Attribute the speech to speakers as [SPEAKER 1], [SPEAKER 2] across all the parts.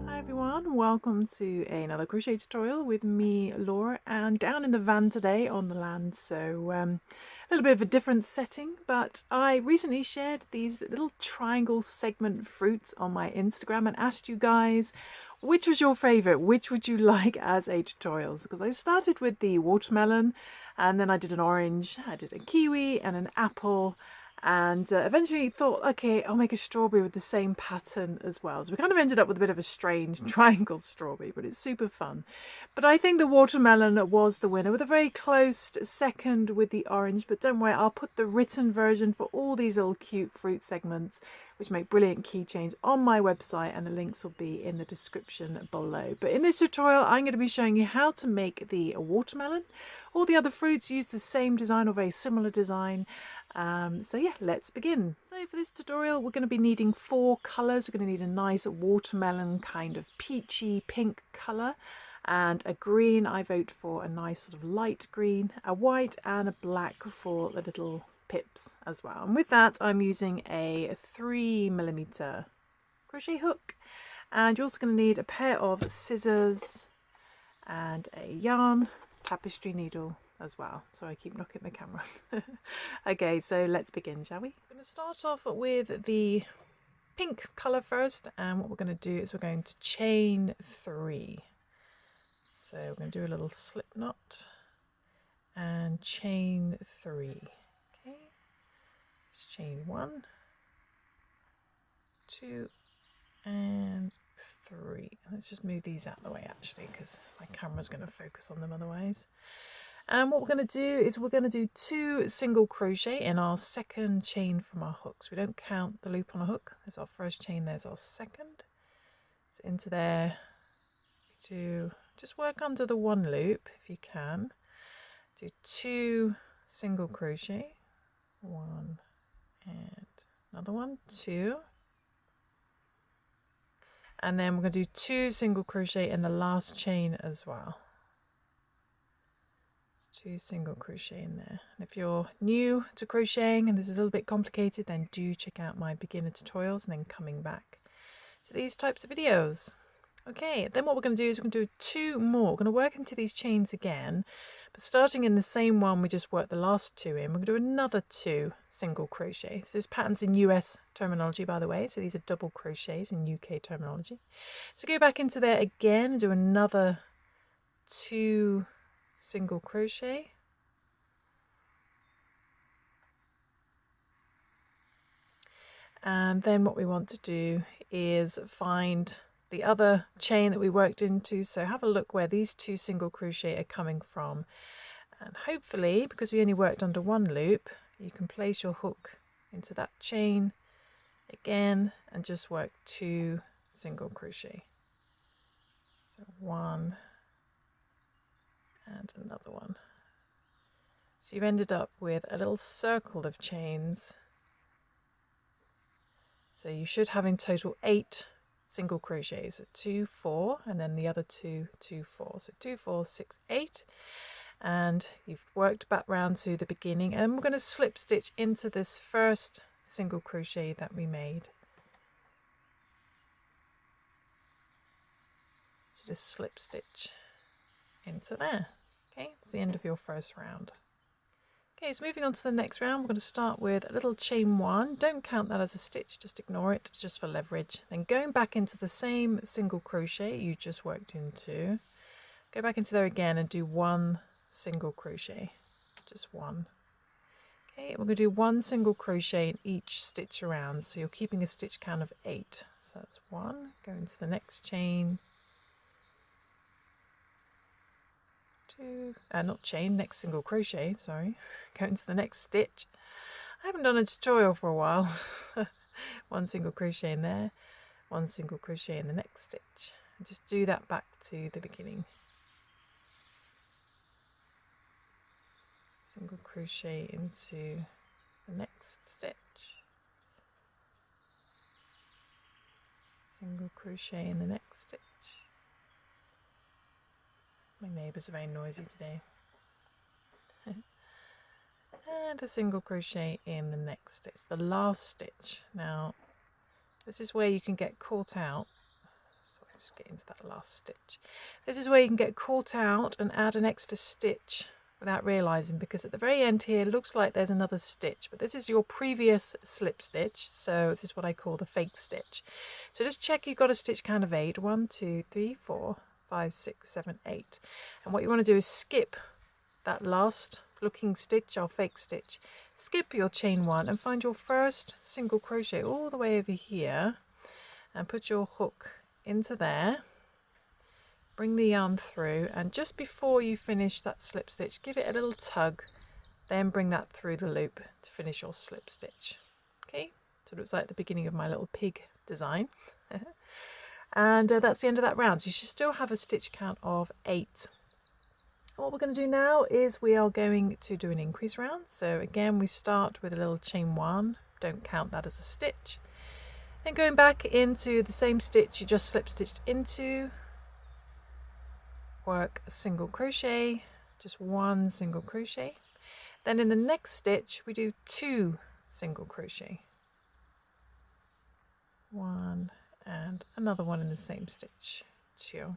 [SPEAKER 1] Hi everyone, welcome to another crochet tutorial with me, Laura, and down in the van today on the land. So a little bit of a different setting, but I recently shared these little triangle segment fruits on my Instagram and asked you guys which was your favorite, which would you like as a tutorial, because I started with the watermelon and then I did an orange, I did a kiwi and an apple, and eventually thought, okay, I'll make a strawberry with the same pattern as well. So we kind of ended up with a bit of a strange triangle strawberry, but it's super fun. But I think the watermelon was the winner, with a very close second with the orange. But don't worry, I'll put the written version for all these little cute fruit segments, which make brilliant keychains, on my website, and the links will be in the description below. But in this tutorial, I'm going to be showing you how to make the watermelon. All the other fruits use the same design or very similar design. So yeah, let's begin. So for this tutorial, we're going to be needing 4 colours. We're going to need a nice watermelon kind of peachy pink colour, and a green. I vote for a nice sort of light green, a white and a black for the little pips as well. And with that, I'm using a 3mm crochet hook, and you're also going to need a pair of scissors and a yarn, tapestry needle as well. So I keep knocking the camera. Okay, so let's begin, shall we? I'm going to start off with the pink colour first, and what we're going to do is we're going to chain 3. So we're going to do a little slip knot and chain 3. Okay, let's chain 1, 2 and 3. Let's just move these out of the way actually, because my camera's going to focus on them otherwise. And what we're going to do is we're going to do 2 single crochet in our second chain from our hooks. We don't count the loop on a hook. There's our first chain, there's our second. So into there, do just work under the 1 loop if you can. Do 2 single crochet, 1 and another one, 2. And then we're going to do 2 single crochet in the last chain as well. 2 single crochet in there. And if you're new to crocheting and this is a little bit complicated, then do check out my beginner tutorials and then coming back to these types of videos. Okay, then what we're going to do is we're going to do 2 more. We're going to work into these chains again, but starting in the same one we just worked the last 2 in, we're going to do another 2 single crochet. So this pattern's in US terminology, by the way, so these are double crochets in UK terminology. So go back into there again and do another 2 single crochet, and then what we want to do is find the other chain that we worked into. So have a look where these 2 single crochet are coming from, and hopefully, because we only worked under 1 loop, you can place your hook into that chain again and just work 2 single crochet. So 1 and another one. So you've ended up with a little circle of chains. So you should have in total 8 single crochets. So 2, 4, and then the other 2, 2, 4. So 2, 4, 6, 8. And you've worked back round to the beginning, and we're going to slip stitch into this first single crochet that we made. So just slip stitch into there. Okay, it's the end of your first round. Okay, so moving on to the next round, we're going to start with a little chain 1. Don't count that as a stitch, just ignore it, it's just for leverage. Then going back into the same single crochet you just worked into, go back into there again and do 1 single crochet, just 1. Okay, we're going to do 1 single crochet in each stitch around, so you're keeping a stitch count of 8. So that's 1, go into the next chain, 2, not chain, next single crochet, sorry, go into the next stitch. I haven't done a tutorial for a while. 1 single crochet in there, 1 single crochet in the next stitch, and just do that back to the beginning. Single crochet into the next stitch, single crochet in the next stitch. My neighbours are very noisy today. and a single crochet in the next stitch, the last stitch. Now this is where you can get caught out. So let's get into that last stitch. This is where you can get caught out and add an extra stitch without realizing, because at the very end here it looks like there's another stitch, but this is your previous slip stitch, so this is what I call the fake stitch. So just check you've got a stitch count of 8. 1, 2, 3, 4, 5, 6, 7, 8. And what you want to do is skip that last looking stitch, our fake stitch. Skip your chain 1 and find your first single crochet all the way over here and put your hook into there. Bring the yarn through, and just before you finish that slip stitch, give it a little tug, then bring that through the loop to finish your slip stitch. Okay, so it looks like the beginning of my little pig design. And that's the end of that round. So you should still have a stitch count of 8. What we're going to do now is we are going to do an increase round. So again, we start with a little chain 1, don't count that as a stitch. Then going back into the same stitch you just slip stitched into, work a single crochet, just 1 single crochet. Then in the next stitch we do 2 single crochet, 1 and another one in the same stitch, 2,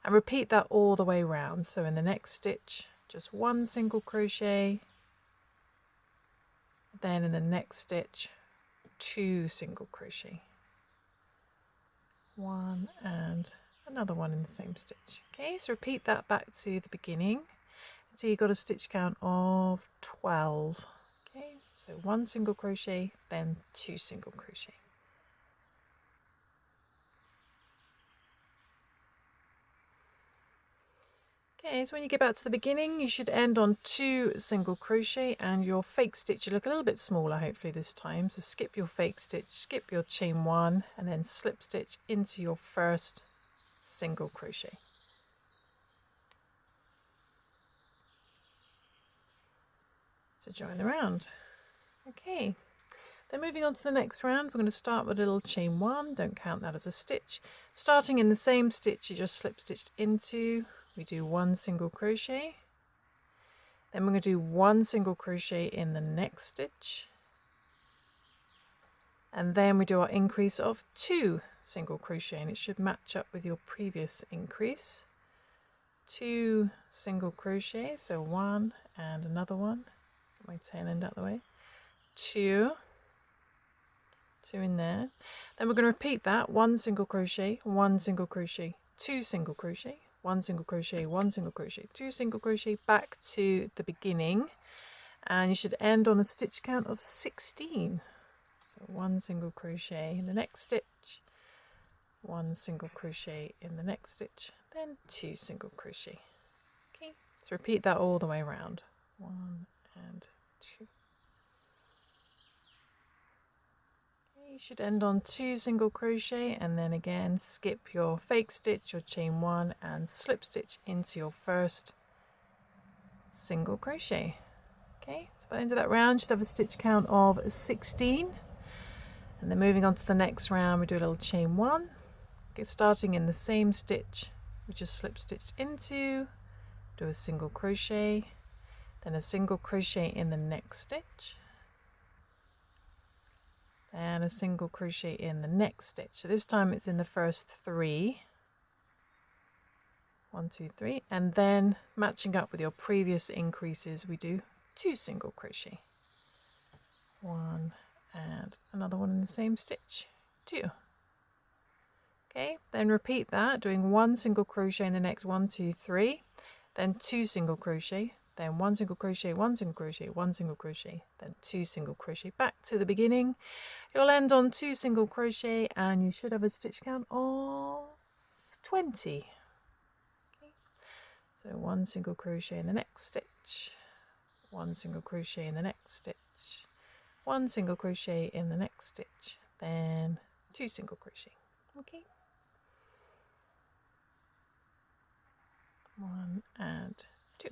[SPEAKER 1] and repeat that all the way round. So in the next stitch just 1 single crochet, then in the next stitch 2 single crochet, 1 and another one in the same stitch. Okay, so repeat that back to the beginning until you've got a stitch count of 12. Okay, so 1 single crochet, then 2 single crochet. Okay, so when you get back to the beginning, you should end on 2 single crochet, and your fake stitch will look a little bit smaller hopefully this time. So skip your fake stitch, skip your chain 1, and then slip stitch into your first single crochet. To join the round. Okay, then moving on to the next round, we're going to start with a little chain 1, don't count that as a stitch. Starting in the same stitch you just slip stitched into, we do 1 single crochet, then we're going to do 1 single crochet in the next stitch, and then we do our increase of 2 single crochet, and it should match up with your previous increase. 2 single crochet, so 1 and another one, get my tail end out of the way, 2 in there. Then we're going to repeat that, 1 single crochet, 1 single crochet, 2 single crochet, 1 single crochet, 1 single crochet, 2 single crochet, back to the beginning, and you should end on a stitch count of 16. So 1 single crochet in the next stitch, 1 single crochet in the next stitch, then 2 single crochet. Okay, so repeat that all the way around, 1 and 2. You should end on 2 single crochet, and then again skip your fake stitch or chain 1 and slip stitch into your first single crochet. Okay, so by the end of that round you should have a stitch count of 16, and then moving on to the next round we do a little chain 1, get starting in the same stitch we just slip stitched into, do a single crochet, then a single crochet in the next stitch, and a single crochet in the next stitch. So this time it's in the first 3, 1, 2, 3, and then matching up with your previous increases we do 2 single crochet, 1 and another one in the same stitch, 2. Okay, then repeat that, doing 1 single crochet in the next 1, 2, 3, then 2 single crochet, then 1 single crochet, 1 single crochet, 1 single crochet, then 2 single crochet, back to the beginning. You'll end on 2 single crochet, and you should have a stitch count of 20. Okay. So 1 single crochet in the next stitch, 1 single crochet in the next stitch, 1 single crochet in the next stitch, then 2 single crochet. Okay, 1 and 2.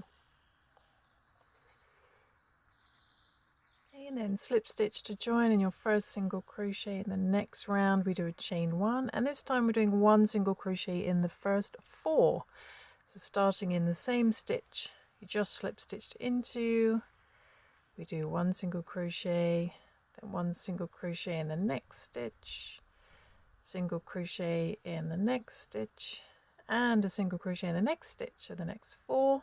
[SPEAKER 1] Okay, and then slip stitch to join in your first single crochet. In the next round we do a chain 1, and this time we're doing 1 single crochet in the first 4. So starting in the same stitch you just slip stitched into, we do 1 single crochet, then 1 single crochet in the next stitch, single crochet in the next stitch, and a single crochet in the next stitch, so the next 4,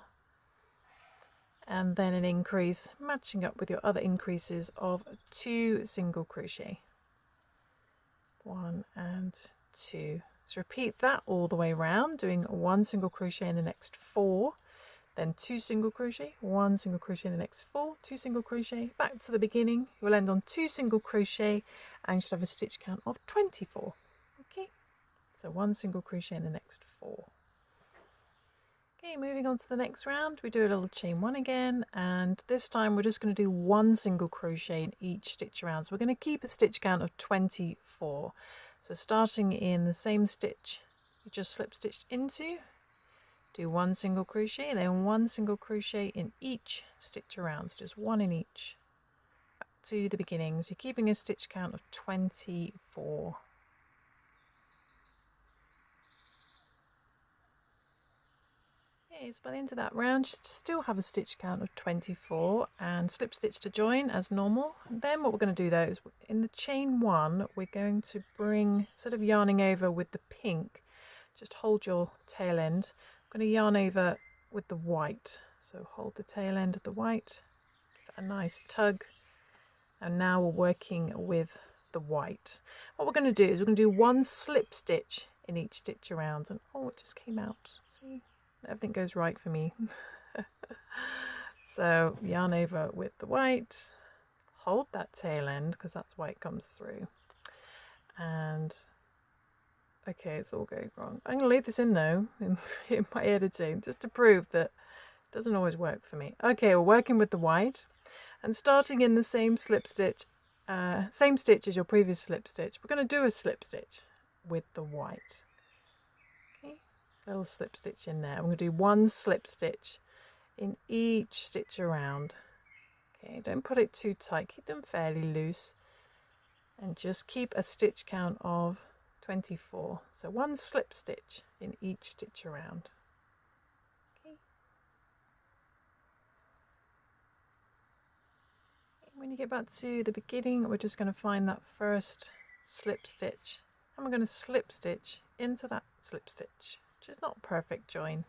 [SPEAKER 1] and then an increase matching up with your other increases of 2 single crochet, 1 and 2. So repeat that all the way around, doing 1 single crochet in the next 4, then 2 single crochet, 1 single crochet in the next 4, 2 single crochet, back to the beginning. You'll end on 2 single crochet and you should have a stitch count of 24. Okay, so 1 single crochet in the next 4. Okay, moving on to the next round, we do a little chain 1 again, and this time we're just going to do 1 single crochet in each stitch around. So we're going to keep a stitch count of 24. So starting in the same stitch you just slip stitched into, do 1 single crochet and then 1 single crochet in each stitch around, so just 1 in each, back to the beginning. So you're keeping a stitch count of 24. Okay, so by the end of that round, you still have a stitch count of 24 and slip stitch to join as normal. And then what we're going to do though is in the chain 1, we're going to bring, instead of yarning over with the pink, just hold your tail end. I'm going to yarn over with the white. So hold the tail end of the white, give it a nice tug, and now we're working with the white. What we're going to do is we're going to do 1 slip stitch in each stitch around, and oh, it just came out. See? Everything goes right for me. So yarn over with the white, hold that tail end because that's why it comes through, and okay, it's all going wrong. I'm going to leave this in though in my editing just to prove that it doesn't always work for me. Okay, we're working with the white and starting in the same slip stitch, same stitch as your previous slip stitch. We're going to do a slip stitch with the white. Okay, little slip stitch in there. I'm going to do 1 slip stitch in each stitch around. Okay, don't put it too tight, keep them fairly loose, and just keep a stitch count of 24. So 1 slip stitch in each stitch around. Okay. When you get back to the beginning, we're just going to find that first slip stitch, and we're going to slip stitch into that slip stitch, which is not a perfect join,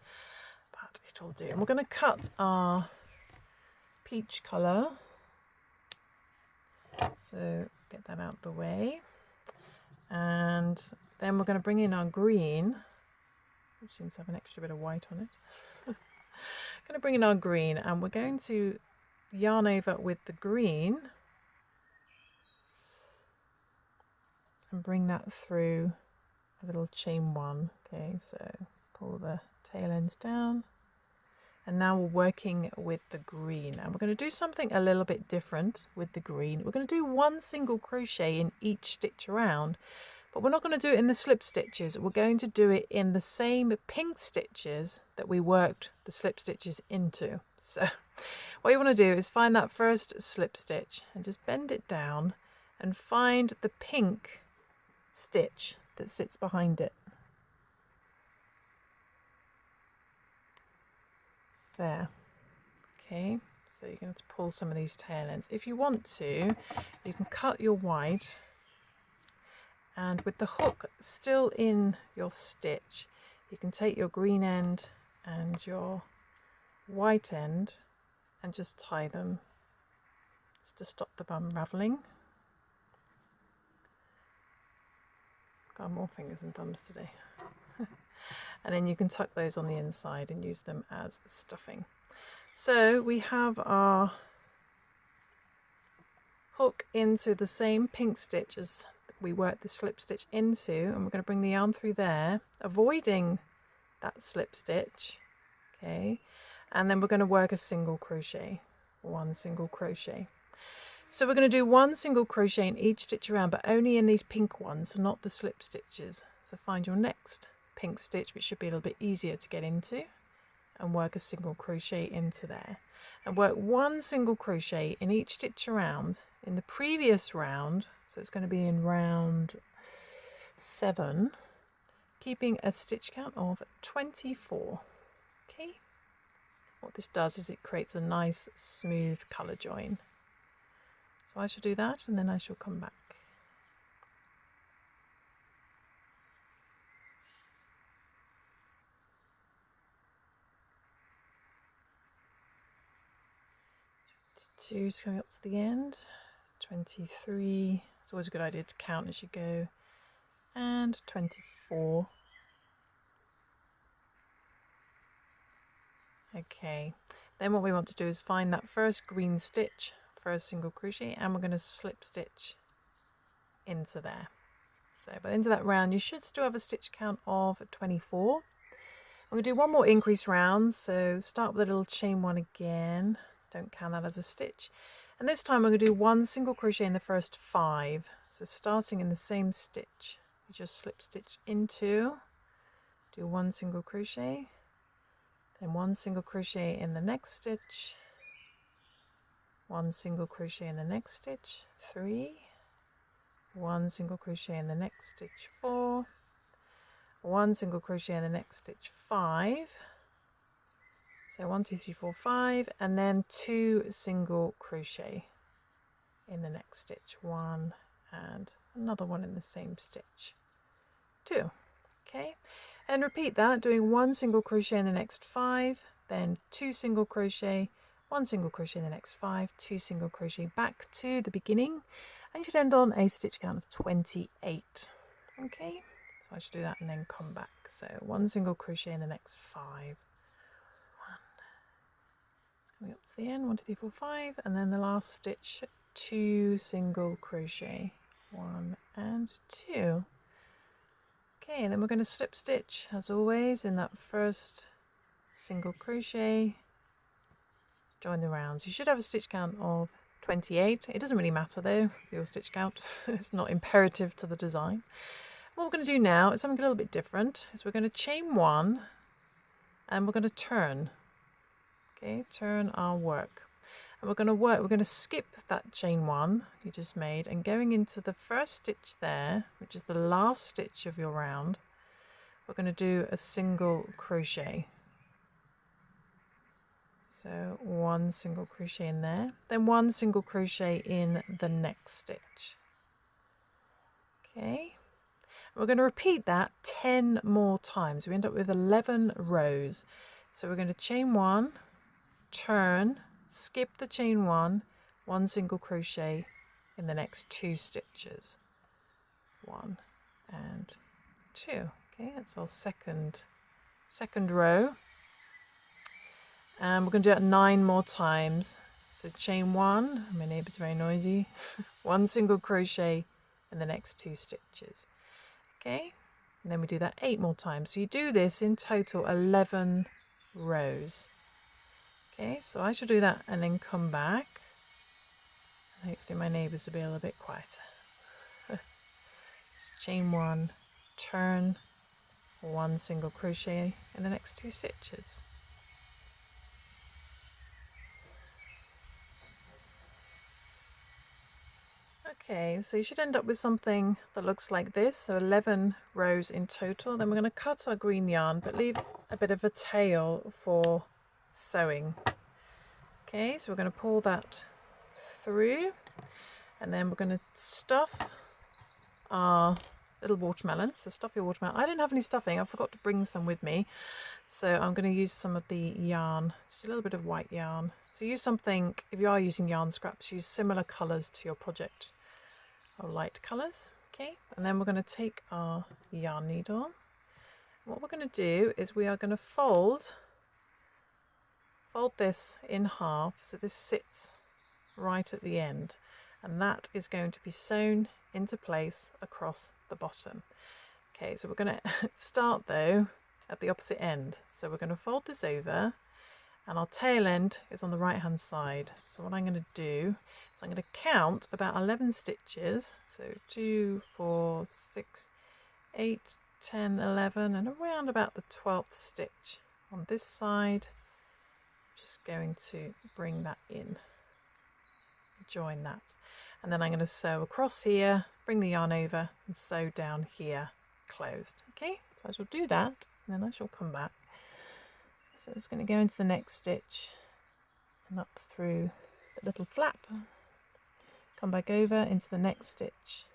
[SPEAKER 1] but it'll do. And we're going to cut our peach colour, so get that out the way, and then we're going to bring in our green, which seems to have an extra bit of white on it. Going to bring in our green, and we're going to yarn over with the green and bring that through a little chain 1. Okay, so pull the tail ends down, and now we're working with the green, and we're going to do something a little bit different with the green. We're going to do 1 single crochet in each stitch around, but we're not going to do it in the slip stitches. We're going to do it in the same pink stitches that we worked the slip stitches into. So what you want to do is find that first slip stitch and just bend it down and find the pink stitch that sits behind it. There. Okay, so you're going to pull some of these tail ends. If you want to, you can cut your white, and with the hook still in your stitch, you can take your green end and your white end and just tie them just to stop them unraveling. Got more fingers and thumbs today. And then you can tuck those on the inside and use them as stuffing. So we have our hook into the same pink stitch as we worked the slip stitch into, and we're going to bring the yarn through there, avoiding that slip stitch. Okay, and then we're going to work a single crochet, 1 single crochet. So we're going to do 1 single crochet in each stitch around, but only in these pink ones, so not the slip stitches. So find your next pink stitch, which should be a little bit easier to get into, and work a single crochet into there, and work 1 single crochet in each stitch around in the previous round. So it's going to be in round 7, keeping a stitch count of 24. Okay, what this does is it creates a nice smooth colour join. So I shall do that and then I shall come back. Two is coming up to the end. 23. It's always a good idea to count as you go. And 24. Okay, then what we want to do is find that first green stitch, first single crochet, and we're going to slip stitch into there. So by the end of that round you should still have a stitch count of 24. We're going to do one more increase round, so start with a little chain one again, don't count that as a stitch, and this time we're going to do one single crochet in the first 5. So starting in the same stitch, you just slip stitch into, do one single crochet, then one single crochet in the next stitch, one single crochet in the next stitch, 3, one single crochet in the next stitch, 4, one single crochet in the next stitch, 5, so 1, 2, 3, 4, 5, and then 2 single crochet in the next stitch, 1 and another one in the same stitch, 2. Okay, and repeat that, doing 1 single crochet in the next 5, then 2 single crochet, 1 single crochet in the next 5, 2 single crochet back to the beginning, and you should end on a stitch count of 28. Okay, so I should do that and then come back. So 1 single crochet in the next 5, 1, it's coming up to the end, 1, 2, 3, 4, 5, and then the last stitch, 2 single crochet, 1 and 2. Okay, and then we're going to slip stitch as always in that first single crochet, join the rounds. You should have a stitch count of 28. It doesn't really matter though, your stitch count. It's not imperative to the design. What we're going to do now is something a little bit different. Is we're going to chain 1 and we're going to turn. Okay, turn our work. And we're going to skip that chain 1 you just made, and going into the first stitch there, which is the last stitch of your round, we're going to do a single crochet. So 1 single crochet in there, then 1 single crochet in the next stitch. Okay, we're going to repeat that 10 more times. We end up with 11 rows. So we're going to chain 1, turn, skip the chain 1, 1 single crochet in the next 2 stitches, 1 and 2. Okay, that's our second row, and we're going to do that 9 more times. So chain 1, my neighbour's very noisy, 1 single crochet in the next 2 stitches. Okay, and then we do that 8 more times. So you do this in total 11 rows. Okay, so I shall do that and then come back. Hopefully my neighbours will be a little bit quieter. Chain 1, turn, 1 single crochet in the next 2 stitches. Okay, so you should end up with something that looks like this, so 11 rows in total. Then we're going to cut our green yarn, but leave a bit of a tail for sewing. Okay, so we're going to pull that through, and then we're going to stuff our little watermelon. So stuff your watermelon. I didn't have any stuffing, I forgot to bring some with me, so I'm going to use some of the yarn, just a little bit of white yarn. So use something, if you are using yarn scraps, use similar colours to your project, or light colours. Okay, and then we're going to take our yarn needle. What we're going to do is we are going to fold this in half, so this sits right at the end, and that is going to be sewn into place across the bottom. Okay, so we're going to start though at the opposite end. So we're going to fold this over, and our tail end is on the right hand side. So what I'm going to do is I'm going to count about 11 stitches, so 2, 4, 6, 8, 10, 11, and around about the 12th stitch on this side. Just going to bring that in, join that, and then I'm going to sew across here, bring the yarn over and sew down here closed. Okay, so I shall do that and then I shall come back. So it's going to go into the next stitch and up through the little flap, come back over into the next stitch,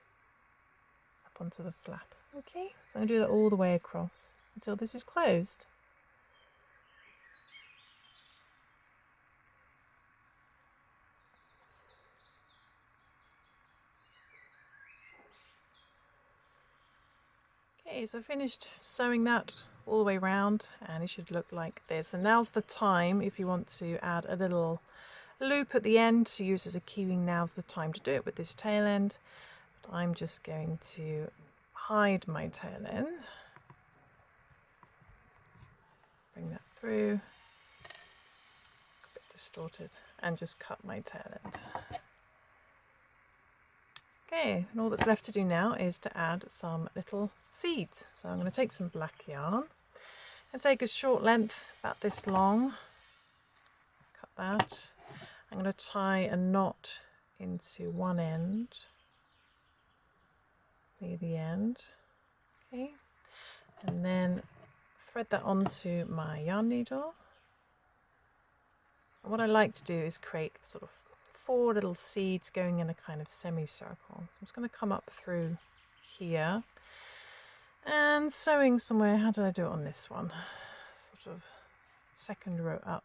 [SPEAKER 1] up onto the flap. Okay, so I'm going to do that all the way across until this is closed. Okay, so I finished sewing that all the way around and it should look like this. And now's the time, if you want to add a little loop at the end to use as a keyring, now's the time to do it with this tail end. But I'm just going to hide my tail end, bring that through, a bit distorted, and just cut my tail end. Okay, and all that's left to do now is to add some little seeds. So I'm going to take some black yarn and take a short length, about this long, cut that. I'm going to tie a knot into one end, near the end, okay, and then thread that onto my yarn needle. And what I like to do is create sort of 4 little seeds going in a kind of semicircle. So I'm just going to come up through here and sewing somewhere. How did I do it on this one? Sort of second row up.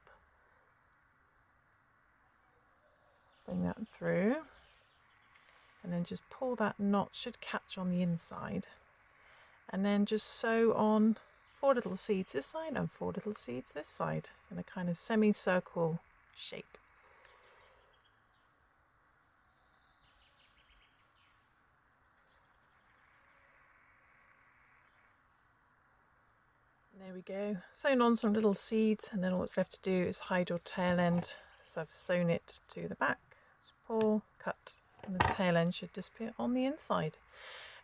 [SPEAKER 1] Bring that through and then just pull that knot, should catch on the inside, and then just sew on 4 little seeds this side and 4 little seeds this side in a kind of semicircle shape. There we go, sewn on some little seeds, and then all it's left to do is hide your tail end. So I've sewn it to the back, just pull, cut, and the tail end should disappear on the inside.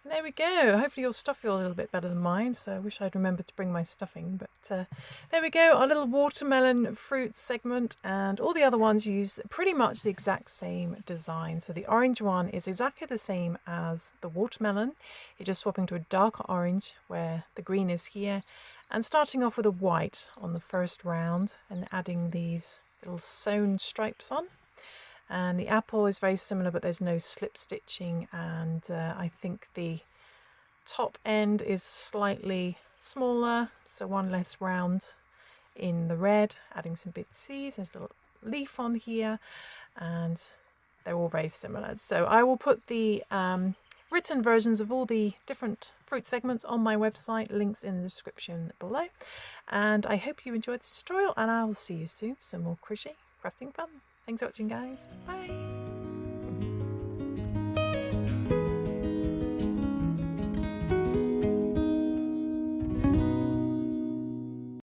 [SPEAKER 1] And there we go. Hopefully your stuff feels a little bit better than mine, so I wish I'd remembered to bring my stuffing. But there we go, our little watermelon fruit segment, and all the other ones use pretty much the exact same design. So the orange one is exactly the same as the watermelon. You're just swapping to a darker orange where the green is here, and starting off with a white on the first round and adding these little sewn stripes on. And the apple is very similar, but there's no slip stitching, and I think the top end is slightly smaller, so one less round in the red, adding some big seeds. There's a little leaf on here, and they're all very similar. So I will put the written versions of all the different fruit segments on my website, links in the description below. And I hope you enjoyed this tutorial, and I will see you soon for some more crochet crafting fun. Thanks for watching, guys. Bye.